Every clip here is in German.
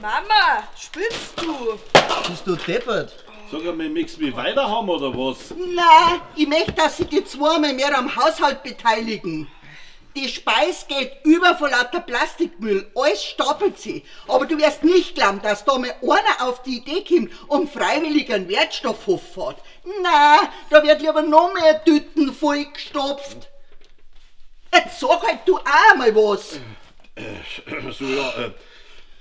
Mama, spinnst du? Bist du deppert? Sag einmal, möchtest du mich weiter haben oder was? Nein, ich möchte, dass sich die zweimal mehr am Haushalt beteiligen. Die Speis geht über vor lauter Plastikmüll, alles stapelt sie. Aber du wirst nicht glauben, dass da mal einer auf die Idee kommt und freiwillig einen Wertstoffhof fährt. Nein, da wird lieber noch mehr Tüten vollgestopft. Jetzt sag halt du auch mal was. So, ja,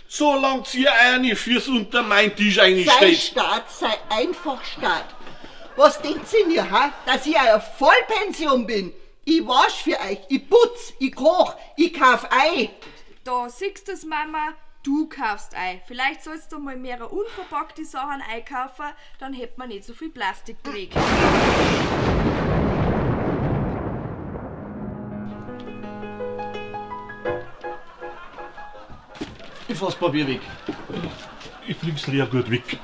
solange ihr eine fürs unter meinen Tisch Sei einstellt. Staat, sei einfach Staat. Was denkt ihr mir, ha? Dass ich eine Vollpension bin? Ich wasch für euch, ich putz, ich koch, ich kauf Ei. Da siehst du's, Mama, du kaufst Ei. Vielleicht sollst du mal mehr unverpackte Sachen einkaufen, dann hätte man nicht so viel Plastik trägt. Ich fass Papier weg. Ich bring's leer gut weg.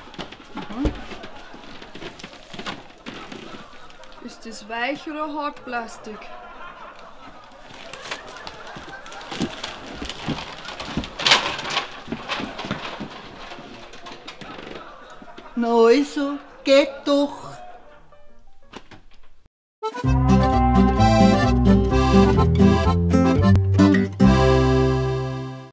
Ist das Weich- oder Hartplastik? Na also, geht doch.